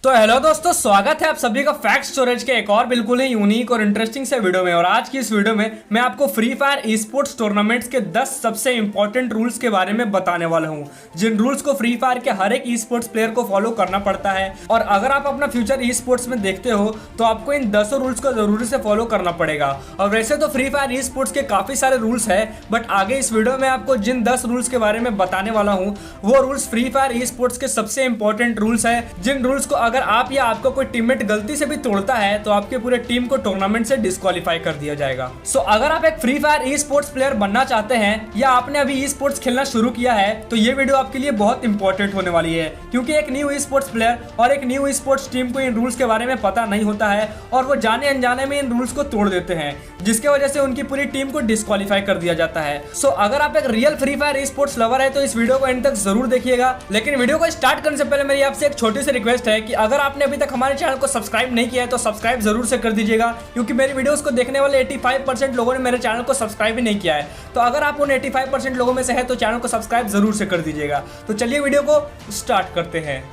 तो हेलो दोस्तों, स्वागत है आप सभी का फैक्ट स्टोरेज के एक और बिल्कुल ही यूनिक और इंटरेस्टिंग से वीडियो में। और आज की इस वीडियो में मैं आपको free fire e sports tournaments के 10 सबसे इंपॉर्टेंट रूल्स के बारे में बताने वाला हूं, जिन रूल्स को फ्री फायर के हर एक ई स्पोर्ट्स प्लेयर को फॉलो करना पड़ता है। और अगर आप अपना फ्यूचर ई स्पोर्ट्स में देखते हो तो आपको इन 10 रूल्स को जरूरी से फॉलो करना पड़ेगा। और वैसे तो फ्री फायर ई स्पोर्ट्स के काफी सारे रूल्स है, बट आगे इस वीडियो में आपको जिन 10 रूल्स के बारे में बताने वाला हूँ वो rules free fire e sports के सबसे इंपॉर्टेंट रूल्स है, जिन रूल्स को अगर आप या आपको कोई टीममेट गलती से भी तोड़ता है तो आपके पूरे टीम को टूर्नामेंट से डिस्क्वालीफाई कर दिया जाएगा। सो अगर आप एक free fire e sports player बनना चाहते हैं या आपने अभी ई स्पोर्ट्स खेलना शुरू किया है तो ये वीडियो आपके लिए बहुत इंपॉर्टेंट होने वाली है, क्योंकि एक न्यू ई स्पोर्ट्स प्लेयर और एक न्यू ई स्पोर्ट्स टीम को इन रूल्स के बारे में पता नहीं होता है और वो जाने अनजाने में इन रूल्स को तोड़ देते हैं, जिसके वजह से उनकी पूरी टीम को डिस्क्वालीफाई कर दिया जाता है। सो अगर आप एक real free fire e sports lover है तो इस वीडियो को एंड तक जरूर देखिएगा। लेकिन वीडियो को स्टार्ट करने से पहले मेरी आपसे एक छोटी सी रिक्वेस्ट है कि अगर आपने अभी तक हमारे चैनल को सब्सक्राइब नहीं किया है तो सब्सक्राइब जरूर से कर दीजिएगा, क्योंकि मेरी वीडियोस को देखने वाले 85% लोगों ने मेरे चैनल को सब्सक्राइब ही नहीं किया है। तो अगर आप उन 85% लोगों में से है तो चैनल को सब्सक्राइब जरूर से कर दीजिएगा। तो चलिए वीडियो को स्टार्ट करते हैं।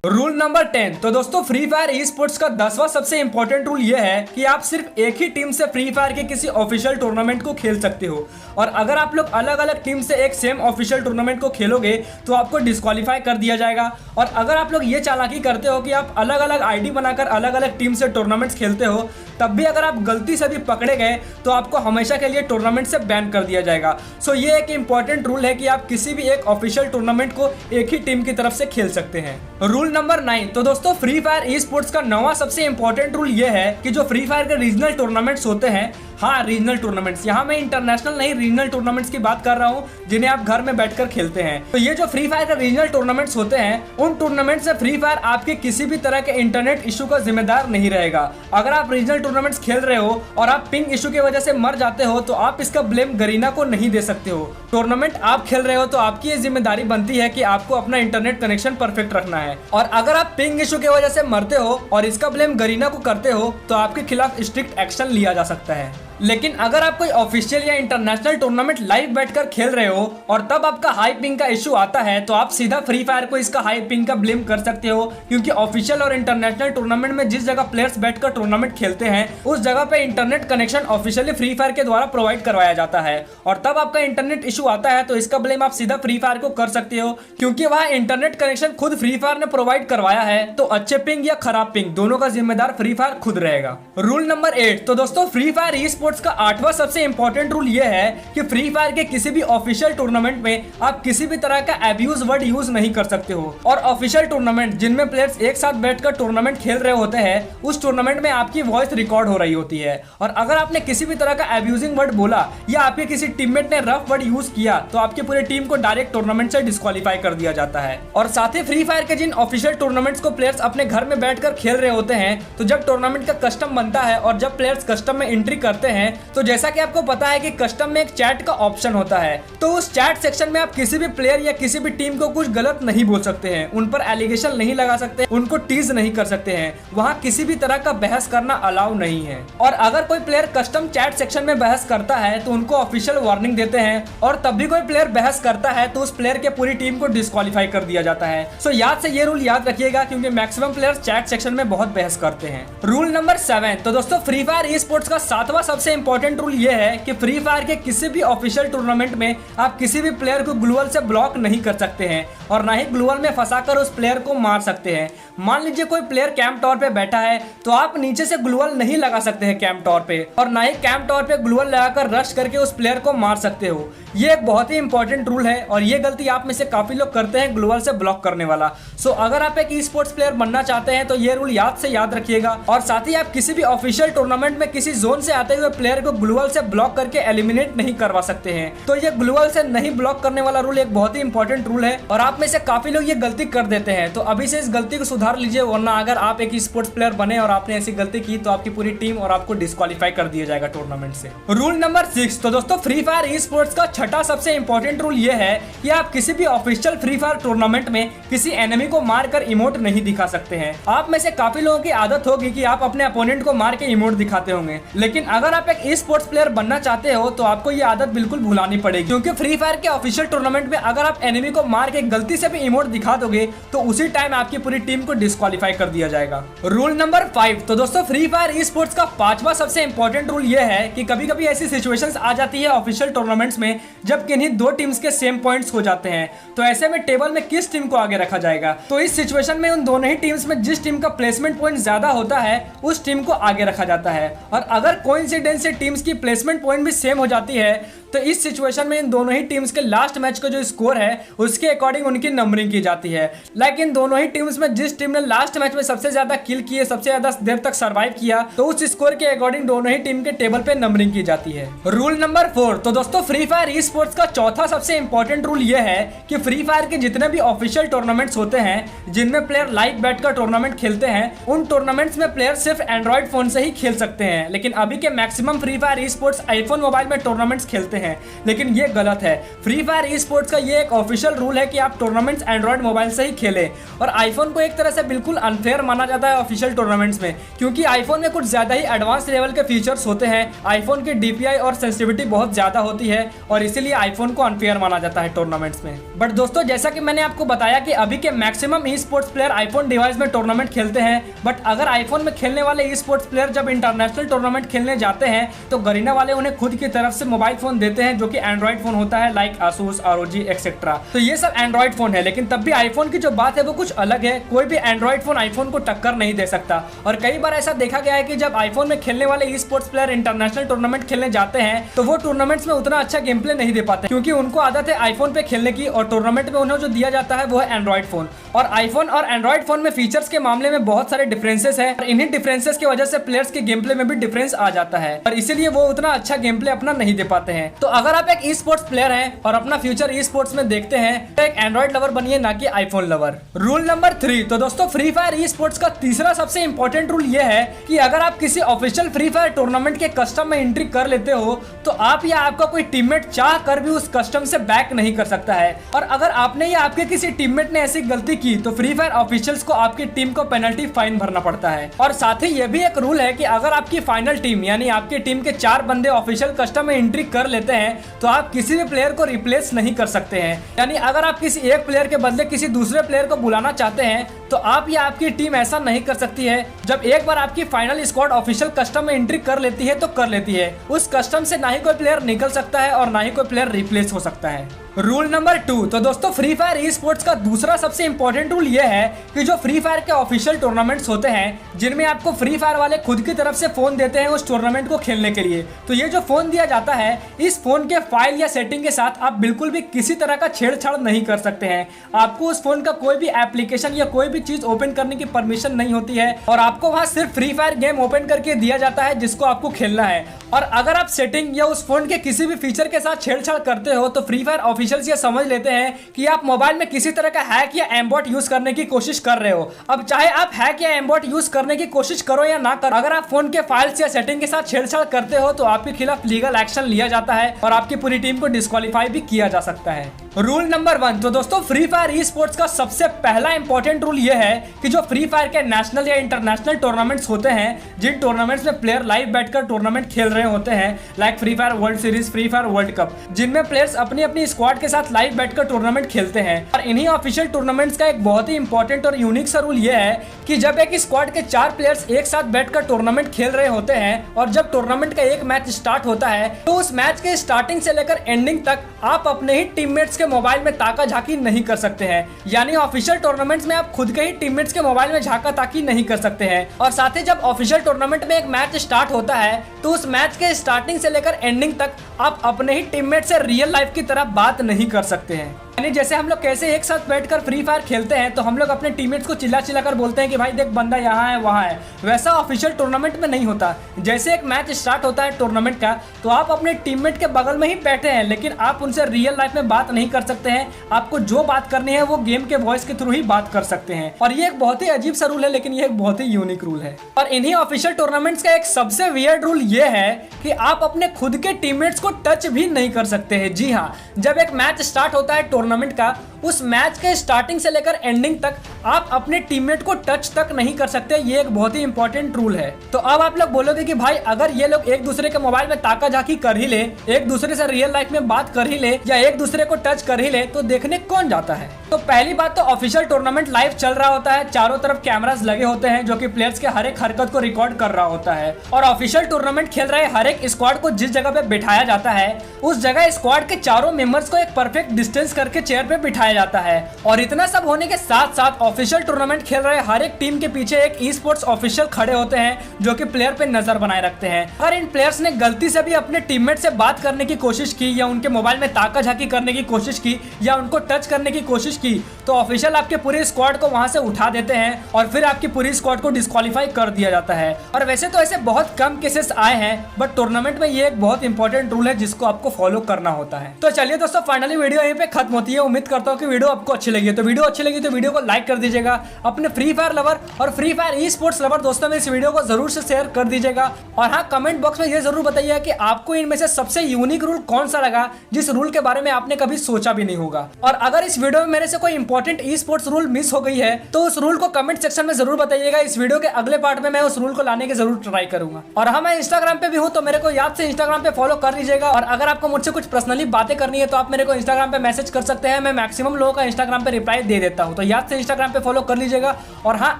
Rule number 10। तो दोस्तों, फ्री फायर ई स्पोर्ट्स का 10वां सबसे इंपॉर्टेंट रूल यह है कि आप सिर्फ एक ही टीम से फ्री फायर के किसी ऑफिशियल टूर्नामेंट को खेल सकते हो। और अगर आप लोग अलग अलग टीम से एक सेम ऑफिशियल टूर्नामेंट को खेलोगे तो आपको डिस्क्वालीफाई कर दिया जाएगा। और अगर आप लोग ये चालाकी करते हो कि आप अलग अलग आईडी बनाकर अलग अलग टीम से टूर्नामेंट्स खेलते हो, तब भी अगर आप गलती से भी पकड़े गए तो आपको हमेशा के लिए टूर्नामेंट से बैन कर दिया जाएगा। सो ये एक इंपॉर्टेंट रूल है कि आप किसी भी एक ऑफिशियल टूर्नामेंट को एक ही टीम की तरफ से खेल सकते हैं। Rule number 9। तो दोस्तों, फ्री फायर ई स्पोर्ट्स का 9वां सबसे इंपॉर्टेंट रूल ये है कि जो फ्री फायर के रीजनल टूर्नामेंट्स होते हैं, हाँ रीजनल टूर्नामेंट्स, यहाँ मैं इंटरनेशनल नहीं रीजनल टूर्नामेंट्स की बात कर रहा हूँ जिन्हें आप घर में बैठकर खेलते हैं। तो ये जो फ्री फायर के रीजनल टूर्नामेंट्स होते हैं, उन टूर्नामेंट से फ्री फायर आपके किसी भी तरह के इंटरनेट इशू का जिम्मेदार नहीं रहेगा। अगर आप रीजनल टूर्नामेंट्स खेल रहे हो और आप पिंग इशू की वजह से मर जाते हो तो आप इसका ब्लेम गरीना को नहीं दे सकते हो। टूर्नामेंट आप खेल रहे हो तो आपकी ये जिम्मेदारी बनती है कि आपको अपना इंटरनेट कनेक्शन परफेक्ट रखना है। और अगर आप पिंग इशू की वजह से मरते हो और इसका ब्लेम गरीना को करते हो तो आपके खिलाफ स्ट्रिक्ट एक्शन लिया जा सकता है। लेकिन अगर आप कोई ऑफिशियल या इंटरनेशनल टूर्नामेंट लाइव बैठकर खेल रहे हो और तब आपका हाई पिंग का इशू आता है तो आप सीधा फ्री फायर को इसका हाई पिंग का ब्लेम कर सकते हो, क्योंकि ऑफिशियल और इंटरनेशनल टूर्नामेंट में जिस जगह प्लेयर्स बैठकर टूर्नामेंट खेलते हैं उस जगह पे internet connection officially free fire के द्वारा प्रोवाइड करवाया जाता है। और तब आपका इंटरनेट इशू आता है तो इसका ब्लेम आप सीधा फ्री फायर को कर सकते हो, क्योंकि वह इंटरनेट कनेक्शन खुद फ्री फायर ने प्रोवाइड करवाया है। तो अच्छे पिंग या खराब पिंग दोनों का जिम्मेदार फ्री फायर खुद रहेगा। Rule number 8। तो दोस्तों, फ्री फायर ई स्पोर्ट्स का 8वां सबसे इंपॉर्टेंट रूल यह है कि फ्री फायर के किसी भी ऑफिशियल टूर्नामेंट में आप किसी भी तरह का एब्यूज वर्ड यूज नहीं कर सकते हो। और ऑफिशियल टूर्नामेंट जिनमें प्लेयर्स एक साथ बैठकर टूर्नामेंट खेल रहे होते हैं, उस टूर्नामेंट में आपकी वॉइस रिकॉर्ड हो रही होती है। और अगर आपने किसी भी तरह का एब्यूजिंग वर्ड बोला या आपके किसी टीममेट ने रफ वर्ड यूज किया तो आपकी पूरी टीम को डायरेक्ट टूर्नामेंट से डिस्क्वालीफाई कर दिया जाता है। और साथ ही फ्री फायर के जिन ऑफिशियल टूर्नामेंट्स को प्लेयर्स अपने घर में बैठकर खेल रहे होते हैं, तो जब टूर्नामेंट का कस्टम बनता है और जब प्लेयर्स कस्टम में एंट्री करते हैं तो जैसा कि आपको पता है कि कस्टम में एक चैट का ऑप्शन होता है, तो उस चैट सेक्शन में आप किसी भी प्लेयर या किसी भी टीम को कुछ गलत नहीं बोल सकते हैं, उन पर एलिगेशन नहीं लगा सकते, उनको टीज नहीं कर सकते हैं। वहां किसी भी तरह का बहस करना अलाउ नहीं है। और अगर कोई प्लेयर कस्टम चैट सेक्शन में बहस करता है तो उनको ऑफिशियल वार्निंग देते हैं, और तब भी कोई प्लेयर बहस करता है तो उस प्लेयर के पूरी टीम को डिस्क्वालीफाई कर दिया जाता है। सो याद से ये रूल याद रखिएगा, क्योंकि मैक्सिमम प्लेयर्स चैट सेक्शन में बहुत बहस करते हैं। Rule number 7। तो दोस्तों, फ्री फायर ई स्पोर्ट्स का 7वां सबसे इंपॉर्टेंट रूल यह है कि फ्री फायर के किसी भी ऑफिशियल टूर्नामेंट में आप किसी भी प्लेयर को ग्लूवल से ब्लॉक नहीं कर सकते हैं और ना ही ग्लूवल में फंसाकर उस प्लेयर को मार सकते हैं। मान लीजिए कोई प्लेयर कैंप टॉवर पे बैठा है तो आप नीचे से ग्लूवल नहीं लगा सकते हैं कैंप टॉवर पे, और ना ही कैंप टॉवर पे ग्लूवल लगाकर रश करके उस प्लेयर को मार सकते हो। ये एक बहुत ही इंपॉर्टेंट रूल है और ये गलती आप में से काफी लोग करते हैं, ग्लूवल से ब्लॉक करने वाला। सो अगर आप एक ई स्पोर्ट्स प्लेयर बनना चाहते हैं तो ये रूल याद से याद रखिएगा। और साथ ही आप किसी भी ऑफिशियल टूर्नामेंट में किसी जोन से आते हुए प्लेयर को ग्लूवल से ब्लॉक करके एलिमिनेट नहीं करवा सकते हैं। तो ये ग्लूवल से नहीं ब्लॉक करने वाला रूल एक बहुत ही इंपॉर्टेंट रूल है और आप में से काफी लोग ये गलती कर देते हैं। तो अभी से इस गलती को सुधार लीजिए, वरना अगर आप एक स्पोर्ट्स प्लेयर बने और आपने ऐसी गलती की तो आपकी पूरी टीम और आपको डिस्क्वालीफाई कर दिया जाएगा टूर्नामेंट से। Rule number 6। तो दोस्तों, फ्री फायर ई स्पोर्ट्स का 6वां सबसे इंपॉर्टेंट रूल ये है कि आप किसी भी ऑफिशियल फ्री फायर टूर्नामेंट में किसी एनिमी को मारकर इमोट नहीं दिखा सकते हैं। आप में से काफी लोगों की आदत होगी कि आप अपने अपोनेंट को मार के इमोट दिखाते होंगे, लेकिन अगर आप आप एक ई स्पोर्ट्स प्लेयर बनना चाहते हो तो आपको ये आदत बिल्कुल भुलानी पड़ेगी, क्योंकि फ्री फायर के ऑफिशियल टूर्नामेंट में अगर आप एनिमी को मार के गलती से भी इमोट दिखा दोगे तो उसी टाइम आपकी पूरी टीम को डिस्क्वालीफाई कर दिया जाएगा। Rule number 5। तो दोस्तों फ्री फायर ई स्पोर्ट्स का 5वां सबसे इंपॉर्टेंट रूल ये है कि कभी कभी ऐसी सिचुएशंस आ जाती है ऑफिशियल टूर्नामेंट्स में जब किन्हीं दो टीम्स के सेम पॉइंट्स हो जाते हैं, तो ऐसे में टेबल में किस टीम को आगे रखा जाएगा। तो इस सिचुएशन में उन दोनों ही टीम्स में जिस टीम का प्लेसमेंट पॉइंट ज्यादा होता है उस टीम को आगे रखा जाता है, और अगर कोइंसिडेंस से टीम्स की प्लेसमेंट पॉइंट भी सेम हो जाती है तो इस सिचुएशन में इन दोनों ही टीम्स के लास्ट मैच का जो स्कोर है उसके अकॉर्डिंग उनकी नंबरिंग की जाती है। लेकिन दोनों ही टीम्स में जिस टीम ने लास्ट मैच में सबसे ज्यादा किल किए, सबसे ज्यादा देर तक सर्वाइव किया, तो उस स्कोर के अकॉर्डिंग दोनों ही टीम के टेबल पे नंबरिंग की जाती है। Rule number 4। तो दोस्तों फ्री फायर ई स्पोर्ट्स का चौथा सबसे इंपॉर्टेंट रूल यह है कि फ्री फायर के जितने भी ऑफिशियल टूर्नामेंट्स होते हैं जिनमें प्लेयर लाइव बैठकर टूर्नामेंट खेलते हैं, उन टूर्नामेंट्स में प्लेयर सिर्फ एंड्रॉइड फोन से ही खेल सकते हैं। लेकिन अभी के maximum free fire e sports iPhone mobile में टूर्नामेंट्स खेलते हैं, लेकिन ये गलत है। फ्री फायर ई स्पोर्ट्स का ये एक ऑफिशियल रूल है कि आप टूर्नामेंट्स एंड्रॉइड मोबाइल से ही खेलें, और आईफोन को एक तरह से बिल्कुल अनफेयर माना जाता है ऑफिशियल टूर्नामेंट्स में, क्योंकि आईफोन में कुछ ज्यादा ही एडवांस लेवल के फीचर्स होते हैं। आईफोन की डीपीआई और सेंसिटिविटी बहुत ज्यादा होती है और इसीलिए आईफोन को अनफेयर माना जाता है टूर्नामेंट्स में। बट दोस्तों जैसा कि मैंने आपको बताया कि अभी के maximum e sports player iPhone device में टूर्नामेंट खेलते हैं, बट अगर आईफोन में खेलने वाले ई स्पोर्ट्स प्लेयर जब इंटरनेशनल टूर्नामेंट खेलने जाते हैं तो गरीना वाले उन्हें खुद की तरफ से मोबाइल फोन देते हैं जो कि एंड्रॉइड फोन होता है, लाइक आसूस, ROG एक्सेट्रा। तो ये सब एंड्रॉइड फोन है, लेकिन तब भी आईफोन की जो बात है वो कुछ अलग है। कोई भी एंड्रॉइड फोन आईफोन को टक्कर नहीं दे सकता, और कई बार ऐसा देखा गया है कि जब आईफोन में खेलने वाले e sports player international tournament खेलने जाते हैं तो वो टूर्नामेंट्स में उतना अच्छा गेम प्ले नहीं दे पाते, क्योंकि उनको आदत है आईफोन पे खेलने की, और टूर्नामेंट में उन्हें जो दिया जाता है वो है एंड्रॉइड फोन। और आईफोन और एंड्रॉइड फोन में फीचर्स के मामले में बहुत सारे डिफरेंसेस है, और इन्हीं डिफरेंसेस की वजह से प्लेयर्स के गेम प्ले में भी डिफरेंस आ जाता है, और इसीलिए वो उतना अच्छा गेम प्ले अपना नहीं दे पाते हैं। तो अगर आप एक ई स्पोर्ट्स प्लेयर हैं और अपना फ्यूचर ई स्पोर्ट्स में देखते हैं तो एक एंड्रॉइड लवर बनिए, ना कि आईफोन लवर। Rule number 3। तो दोस्तों फ्री फायर ई स्पोर्ट्स का तीसरा सबसे इंपॉर्टेंट रूल यह है कि अगर आप किसी ऑफिशियल फ्री फायर टूर्नामेंट के कस्टम में एंट्री कर लेते हो तो आप या आपका कोई टीममेट चाह कर भी उस कस्टम से बैक नहीं कर सकता है, और अगर आपने या आपके किसी टीममेट ने ऐसी गलती की तो फ्री फायर ऑफिशियल्स को आपकी टीम को पेनल्टी फाइन भरना पड़ता है। और साथ ही यह भी एक रूल है कि अगर आपकी फाइनल टीम यानी आपकी टीम के 4 बंदे ऑफिशियल कस्टम में एंट्री कर लेते हैं तो आप किसी भी प्लेयर को रिप्लेस नहीं कर सकते हैं। यानी अगर आप किसी एक प्लेयर के बदले किसी दूसरे प्लेयर को बुलाना चाहते हैं तो आप या आपकी टीम ऐसा नहीं कर सकती है। जब एक बार आपकी फाइनल स्क्वाड ऑफिशियल कस्टम में एंट्री कर लेती है तो कर लेती है, उस कस्टम से ना ही कोई प्लेयर निकल सकता है और ना ही कोई प्लेयर रिप्लेस हो सकता है। Rule number 2। तो दोस्तों फ्री फायर ई स्पोर्ट्स का दूसरा सबसे इंपॉर्टेंट रूल यह है कि जो फ्री फायर के ऑफिशियल टूर्नामेंट्स होते हैं जिनमें आपको फ्री फायर वाले खुद की तरफ से फोन देते हैं उस टूर्नामेंट को खेलने के लिए, तो ये जो फोन दिया जाता है इस फोन के फाइल या सेटिंग के साथ आप बिल्कुल भी किसी तरह का छेड़छाड़ नहीं कर सकते हैं। आपको उस फोन का कोई भी एप्लीकेशन या कोई भी चीज ओपन करने की परमिशन नहीं होती है, और आपको वहां सिर्फ फ्री फायर गेम ओपन करके दिया जाता है जिसको आपको खेलना है। और अगर आप सेटिंग या उस फोन के किसी भी फीचर के साथ छेड़छाड़ करते हो तो फ्री फायर ऑफिशियल्स ये समझ लेते हैं कि आप मोबाइल में किसी तरह का हैक या एम्बॉट यूज करने की कोशिश कर रहे हो। अब चाहे आप हैक या एम्बॉट यूज करने की कोशिश करो या ना करो, अगर आप फोन के फाइल्स या सेटिंग के साथ छेड़छाड़ करते हो तो आपके खिलाफ लीगल एक्शन लिया जाता है और आपकी पूरी टीम को डिस्क्वालीफाई भी किया जा सकता है। Rule number 1। तो दोस्तों फ्री फायर ई स्पोर्ट्स का सबसे पहला इंपॉर्टेंट रूल यह है कि जो फ्री फायर के नेशनल या इंटरनेशनल टूर्नामेंट्स होते हैं जिन टूर्नामेंट्स में प्लेयर लाइव बैठकर टूर्नामेंट खेल रहे होते हैं, like free fire world series, free fire world cup, जिनमें प्लेयर्स अपनी अपनी स्क्वाड के साथ लाइव बैठकर टूर्नामेंट खेलते हैं, और इन्हीं ऑफिशियल टूर्नामेंट्स का एक बहुत ही इंपॉर्टेंट और यूनिक सा रूल यह है कि जब एक स्क्वाड के 4 प्लेयर्स एक साथ बैठकर टूर्नामेंट खेल रहे होते हैं और जब टूर्नामेंट का एक मैच स्टार्ट होता है तो उस मैच के स्टार्टिंग से लेकर एंडिंग तक आप अपने ही टीममेट्स के मोबाइल में ताका झाकी नहीं कर सकते हैं। यानी ऑफिशियल टूर्नामेंट्स में आप खुद के ही टीममेट्स के मोबाइल में झाका ताकी नहीं कर सकते हैं। और साथ ही जब ऑफिशियल टूर्नामेंट में एक मैच स्टार्ट होता है तो उस मैच के स्टार्टिंग से लेकर एंडिंग तक आप अपने ही टीममेट से रियल लाइफ की तरह बात नहीं कर सकते हैं। यानी जैसे हम लोग कैसे एक साथ बैठकर फ्री फायर खेलते हैं तो हम लोग अपने टीममेट्स को चिल्ला चिल्ला कर बोलते हैं कि भाई देख बंदा यहाँ है वहाँ है, वैसा ऑफिशियल टूर्नामेंट में नहीं होता। जैसे एक मैच स्टार्ट होता है टूर्नामेंट का तो आप अपने टीममेट के बगल में ही बैठे हैं, लेकिन आप उनसे रियल लाइफ में बात नहीं कर सकते हैं। आपको जो बात करनी है वो गेम के वॉइस के थ्रू ही बात कर सकते हैं। और ये एक बहुत ही अजीब सा रूल है, लेकिन ये एक बहुत ही यूनिक रूल है। और इन्हीं ऑफिशियल टूर्नामेंट्स का एक सबसे वियर्ड रूल ये है कि आप अपने खुद के टीममेट्स को टच भी नहीं कर सकते हैं। जी हाँ, जब एक मैच स्टार्ट होता है टूर्नामेंट का उस मैच के स्टार्टिंग से लेकर एंडिंग तक आप अपने टीममेट को टच तक नहीं कर सकते। ये एक बहुत ही इंपॉर्टेंट रूल है। तो अब आप लोग बोलोगे कि भाई अगर ये लोग एक दूसरे के मोबाइल में ताका झाकी कर ही ले, एक दूसरे से रियल लाइफ में बात कर ही ले या एक दूसरे को टच कर ही ले, तो देखने कौन जाता है। तो पहली बात तो ऑफिशियल टूर्नामेंट लाइव चल रहा होता है, चारों तरफ कैमरास लगे होते हैं जो कि प्लेयर्स के हर एक हरकत को रिकॉर्ड कर रहा होता है। और ऑफिशियल टूर्नामेंट खेल रहे हर एक स्क्वाड को जिस जगह पे बिठाया जाता है उस जगह स्क्वाड के चारों मेंबर्स को एक परफेक्ट डिस्टेंस करके चेयर पे बिठाया जाता है। और इतना सब होने के साथ साथ ऑफिशियल टूर्नामेंट खेल रहे हर एक टीम के पीछे एक ई स्पोर्ट्स ऑफिशियल खड़े होते हैं जो कि प्लेयर पे नजर बनाए रखते हैं। अगर इन प्लेयर्स ने गलती से भी अपने टीममेट से बात करने की कोशिश की या उनके मोबाइल में ताका झाकी करने की कोशिश की या उनको टच करने की कोशिश की तो ऑफिशियल आपके पूरे स्क्वाड को वहां से उठा देते हैं और फिर आपकी पूरी स्क्वाड को डिस्क्वालीफाई कर दिया जाता है। और वैसे तो ऐसे बहुत कम केसेस आए हैं बट टूर्नामेंट में ये एक बहुत इंपॉर्टेंट रूल है जिसको आपको फॉलो करना होता है। तो चलिए दोस्तों, फाइनली वीडियो यहीं पे खत्म होती है। उम्मीद करता हूँ कि वीडियो आपको अच्छी लगी। तो वीडियो अच्छी लगी तो वीडियो को लाइक कर दीजिएगा। अपने फ्री फायर लवर और free fire e sports lover दोस्तों में इस वीडियो को जरूर से शेयर कर दीजिएगा। और हाँ, कमेंट बॉक्स में ये जरूर बताइए कि आपको इनमें से सबसे यूनिक रूल कौन सा लगा जिस रूल के बारे में आपने कभी सोचा भी नहीं होगा। और अगर इस वीडियो में मेरे से कोई important e sports rule miss हो गई है तो उस रूल को कमेंट सेक्शन में जरूर बताइएगा। इस वीडियो के अगले पार्ट में मैं उस रूल को लाने की जरूर ट्राई करूंगा। और हाँ, मैं इंस्टाग्राम पे भी हूँ तो मेरे को याद से इंस्टाग्राम पे फॉलो कर लीजिएगा। और अगर आपको मुझसे कुछ पर्सनली बातें करनी है तो आप मेरे को इंस्टाग्राम पे मैसेज कर सकते हैं। मैं मैक्सिमम लोगों का इंस्टाग्राम पे रिप्लाई दे देता हूँ, तो याद से इंस्टाग्राम पे फॉलो कर लीजिएगा। और हाँ,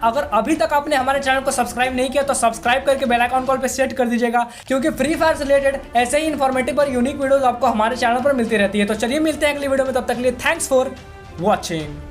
अगर अभी तक आपने हमारे चैनल को सब्सक्राइब नहीं किया तो सब्सक्राइब करके बेल आइकन कॉल पे सेट कर दीजिएगा, क्योंकि फ्री फायर से रिलेटेड ऐसे ही इन्फॉर्मेटिव और यूनिक वीडियोस आपको हमारे चैनल पर मिलती रहती है। तो चलिए मिलते हैं अगली वीडियो में, तब तक के लिए थैंक्स फॉर वॉचिंग।